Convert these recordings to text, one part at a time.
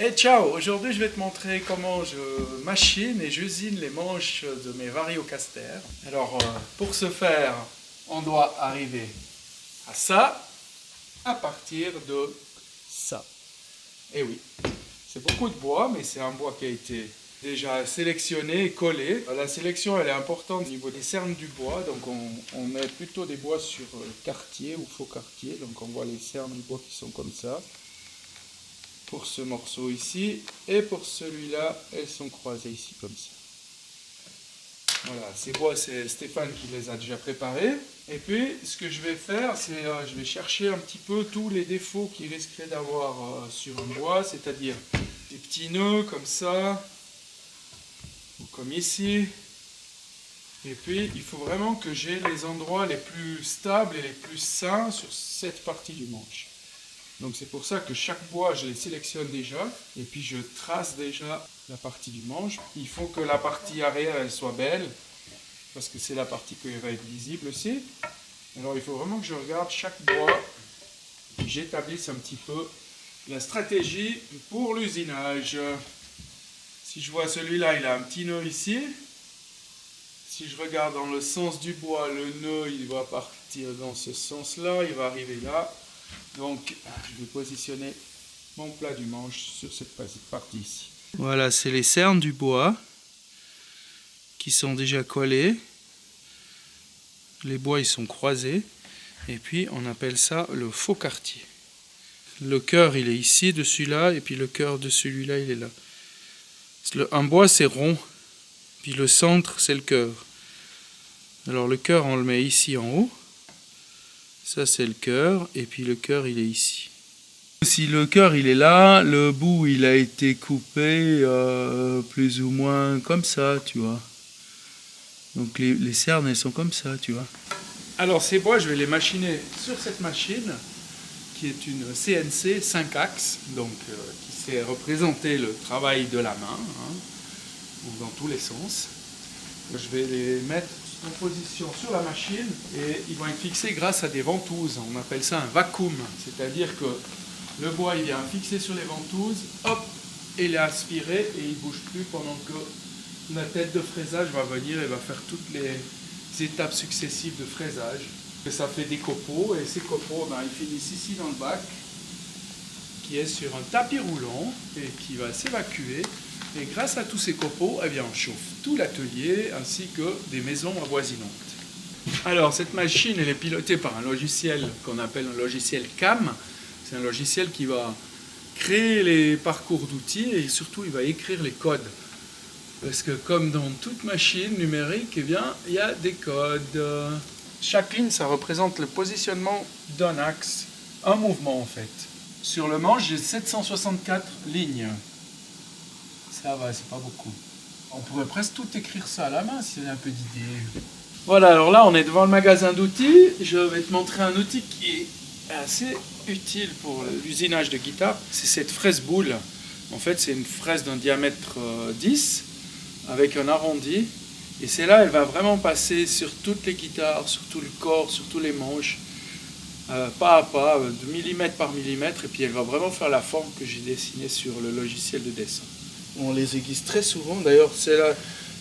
Et ciao, aujourd'hui je vais te montrer comment je machine et j'usine les manches de mes variocasters. Alors pour ce faire, on doit arriver à ça à partir de ça. Et oui, c'est beaucoup de bois, mais c'est un bois qui a été déjà sélectionné et collé. La sélection elle est importante au niveau des cernes du bois, donc on met plutôt des bois sur quartier ou faux quartier, donc on voit les cernes du bois qui sont comme ça. Pour ce morceau ici, et pour celui-là, elles sont croisées ici comme ça. Voilà, ces bois, c'est Stéphane qui les a déjà préparés. Et puis, ce que je vais faire, c'est je vais chercher un petit peu tous les défauts qu'il risquerait d'avoir sur un bois, c'est-à-dire des petits nœuds comme ça, ou comme ici. Et puis, il faut vraiment que j'ai les endroits les plus stables et les plus sains sur cette partie du manche. Donc c'est pour ça que chaque bois, je les sélectionne déjà, et puis je trace déjà la partie du manche. Il faut que la partie arrière, elle soit belle, parce que c'est la partie qui va être visible aussi. Alors il faut vraiment que je regarde chaque bois, et j'établisse un petit peu la stratégie pour l'usinage. Si je vois celui-là, il a un petit nœud ici. Si je regarde dans le sens du bois, le nœud, il va partir dans ce sens-là, il va arriver là. Donc, je vais positionner mon plat du manche sur cette partie ici. Voilà, c'est les cernes du bois qui sont déjà collées. Les bois, ils sont croisés. Et puis, on appelle ça le faux quartier. Le cœur, il est ici, de celui-là, et puis le cœur de celui-là, il est là. Un bois, c'est rond. Puis le centre, c'est le cœur. Alors, le cœur, on le met ici en haut. Ça c'est le cœur, et puis le cœur il est ici. Si le cœur il est là, le bout il a été coupé plus ou moins comme ça, tu vois. Donc les cernes elles sont comme ça, tu vois. Alors ces bois je vais les machiner sur cette machine, qui est une CNC 5 axes, donc qui sait représenter le travail de la main, dans tous les sens. Je vais les mettre en position sur la machine et ils vont être fixés grâce à des ventouses. On appelle ça un vacuum, c'est-à-dire que le bois il vient fixé sur les ventouses, hop, et il est aspiré et il ne bouge plus pendant que la tête de fraisage va venir et va faire toutes les étapes successives de fraisage. Et ça fait des copeaux et ces copeaux ils finissent ici dans le bac qui est sur un tapis roulant et qui va s'évacuer. Et grâce à tous ces copeaux, eh bien, on chauffe tout l'atelier ainsi que des maisons avoisinantes. Alors cette machine elle est pilotée par un logiciel qu'on appelle un logiciel CAM. C'est un logiciel qui va créer les parcours d'outils et surtout il va écrire les codes. Parce que comme dans toute machine numérique, eh bien, il y a des codes. Chaque ligne ça représente le positionnement d'un axe, un mouvement en fait. Sur le manche j'ai 764 lignes. Ça va, c'est pas beaucoup. On pourrait presque tout écrire ça à la main si on a un peu d'idées. Voilà, alors là on est devant le magasin d'outils. Je vais te montrer un outil qui est assez utile pour l'usinage de guitare. C'est cette fraise boule. En fait c'est une fraise d'un diamètre 10 avec un arrondi. Et celle-là elle va vraiment passer sur toutes les guitares, sur tout le corps, sur tous les manches. Pas à pas, de millimètre par millimètre. Et puis elle va vraiment faire la forme que j'ai dessinée sur le logiciel de dessin. On les aiguise très souvent, d'ailleurs celle-là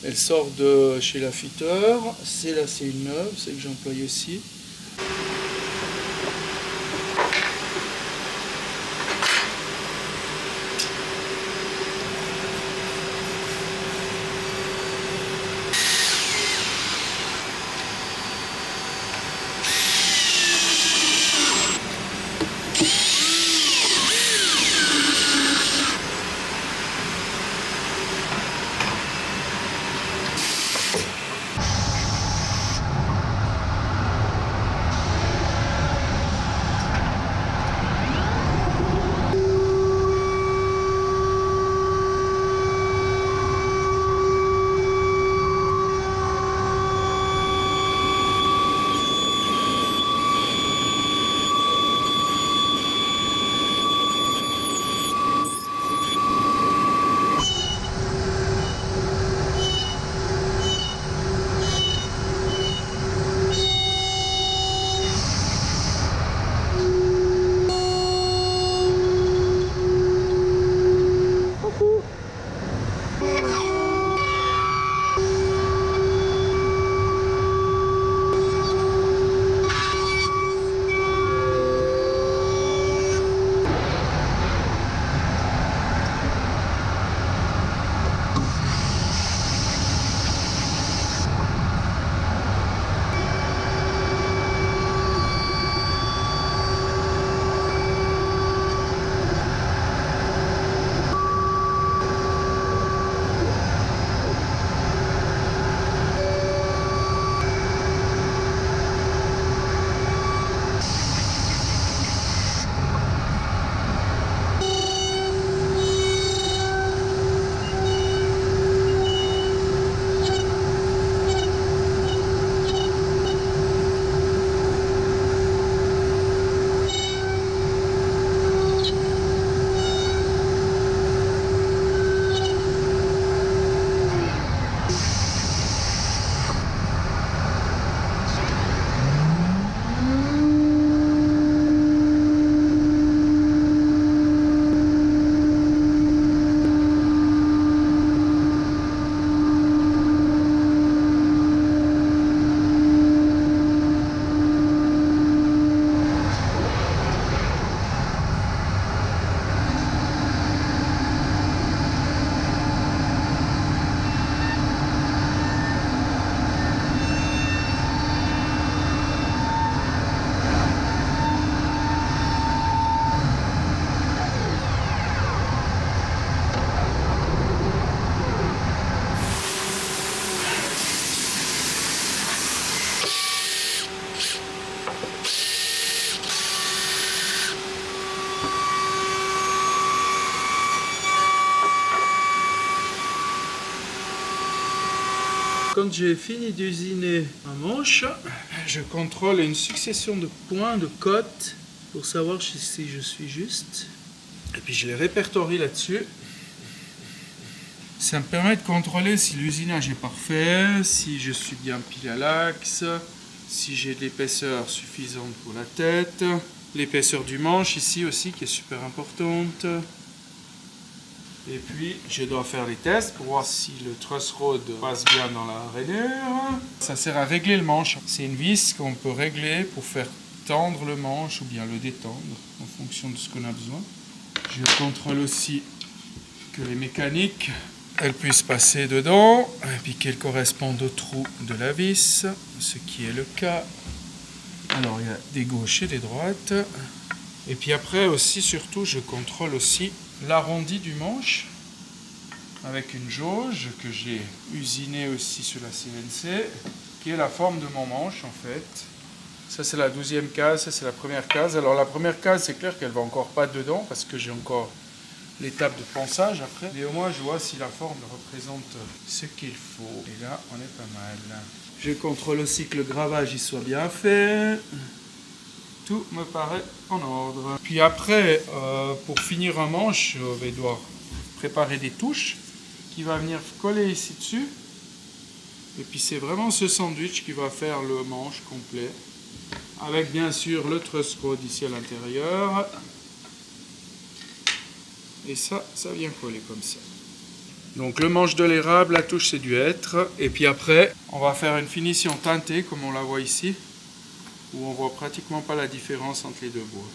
elle sort de chez l'affûteur, celle-là c'est une neuve, celle que j'emploie aussi. quand j'ai fini d'usiner un manche, je contrôle une succession de points, de cotes, pour savoir si je suis juste. Et puis je les répertorie là-dessus. Ça me permet de contrôler si l'usinage est parfait, si je suis bien pile à l'axe, si j'ai de l'épaisseur suffisante pour la tête, l'épaisseur du manche ici aussi qui est super importante. Et puis je dois faire les tests pour voir si le truss rod passe bien dans la rainure. Ça sert à régler le manche. C'est une vis qu'on peut régler pour faire tendre le manche ou bien le détendre en fonction de ce qu'on a besoin. Je contrôle aussi que les mécaniques elles puissent passer dedans et puis qu'elles correspondent au trou de la vis, ce qui est le cas. Alors il y a des gauches et des droites. Et puis après aussi, surtout, je contrôle aussi l'arrondi du manche avec une jauge que j'ai usinée aussi sur la CNC, qui est la forme de mon manche en fait. Ça c'est la 12e case, ça c'est la première case. Alors la première case, c'est clair qu'elle va encore pas dedans parce que j'ai encore l'étape de ponçage après. Mais au moins je vois si la forme représente ce qu'il faut. Et là on est pas mal. Je contrôle aussi que le gravage il soit bien fait. Tout me paraît en ordre. Puis après, pour finir un manche, je vais devoir préparer des touches qui va venir coller ici dessus. Et puis c'est vraiment ce sandwich qui va faire le manche complet. Avec bien sûr le truss rod ici à l'intérieur. Et ça vient coller comme ça. Donc le manche de l'érable, la touche c'est du hêtre. Et puis après, on va faire une finition teintée comme on la voit ici, où on voit pratiquement pas la différence entre les deux bois.